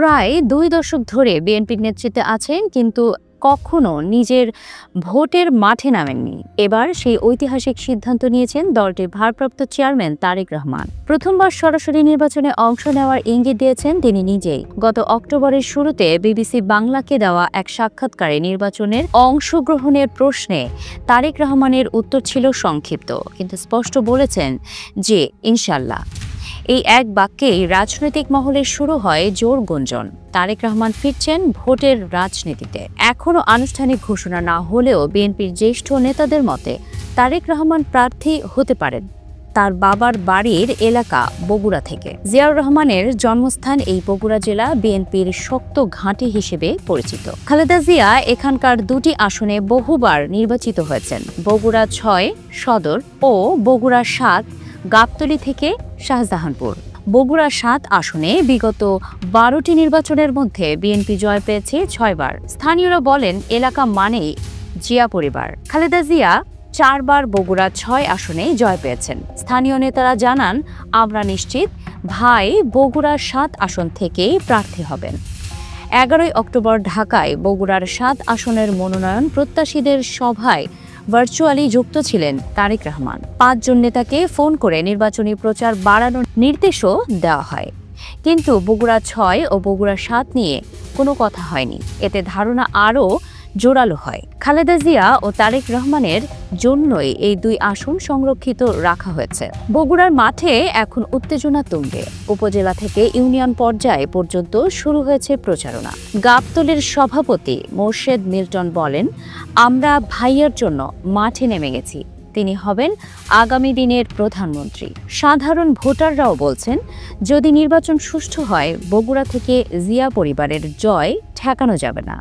প্রায় ২ দশক ধরে বিএনপির নেতৃত্বে আছেন, কিন্তু কখনো নিজের ভোটের মাঠে নামেননি। এবার সেই ঐতিহাসিক সিদ্ধান্ত নিয়েছেন দলটির ভারপ্রাপ্ত চেয়ারম্যান তারেক রহমান। প্রথমবার সরাসরি নির্বাচনে অংশ নেওয়ার ইঙ্গিত দিয়েছেন তিনি নিজেই। গত অক্টোবরের শুরুতে বিবিসি বাংলাকে দেওয়া এক সাক্ষাৎকারে নির্বাচনের অংশগ্রহণের প্রশ্নে তারেক রহমানের উত্তর ছিল সংক্ষিপ্ত, কিন্তু স্পষ্ট বলেছেন যে ইনশাল্লাহ। এই এক বাক্যেই রাজনৈতিক মহলে শুরু হয় জোর গুঞ্জন। তারেক রহমান ফিরছেন ভোটের রাজনীতিতে। এখনও আনুষ্ঠানিক ঘোষণা না হলেও বিএনপির জ্যেষ্ঠ নেতাদের মতে তারেক রহমান প্রার্থী হতে পারেন তার বাবার বাড়ির এলাকা বগুড়া থেকে। জিয়াউর রহমানের জন্মস্থান এই বগুড়া জেলা বিএনপির শক্ত ঘাঁটি হিসেবে পরিচিত। খালেদা জিয়া এখানকার দুটি আসনে বহুবার নির্বাচিত হয়েছেন, বগুড়া ৬ সদর ও বগুড়া ৭ গাবতলী থেকে শাহজাহানপুর। বগুড়া ৭ আসনে বিগত ১২টি নির্বাচনের মধ্যে বিএনপি জয় পেয়েছে ৬ বার। স্থানীয়রা বলেন এলাকা মানেই জিয়া পরিবার। খালেদা জিয়া ৪ বার বগুড়া ৬ আসনে জয় পেয়েছেন। স্থানীয় নেতারা জানান, আমরা নিশ্চিত ভাই বগুড়া ৭ আসন থেকেই প্রার্থী হবেন। ১১ অক্টোবর ঢাকায় বগুড়ার ৭ আসনের মনোনয়ন প্রত্যাশীদের সভায় ভার্চুয়ালি যুক্ত ছিলেন তারেক রহমান। ৫ জন নেতাকে ফোন করে নির্বাচনী প্রচার বাড়ানোর নির্দেশও দেওয়া হয়, কিন্তু বগুড়া ৬ ও বগুড়া ৭ নিয়ে কোনো কথা হয়নি। এতে ধারণা আরও জোরালো হয়। খালেদা জিয়া ও তারেক রহমানের জন্যই এই দুই আসন সংরক্ষিত রাখা হয়েছে। বগুড়ার মাঠে এখন উত্তেজনা তুঙ্গে। উপজেলা থেকে ইউনিয়ন পর্যায়ে পর্যন্ত শুরু হয়েছে প্রচারণা। গাবতলীর সভাপতি মোর্শেদ মিল্টন বলেন, আমরা ভাইয়ার জন্য মাঠে নেমে গেছি, তিনি হবেন আগামী দিনের প্রধানমন্ত্রী। সাধারণ ভোটাররাও বলছেন, যদি নির্বাচন সুষ্ঠু হয় বগুড়া থেকে জিয়া পরিবারের জয় ঠেকানো যাবে না।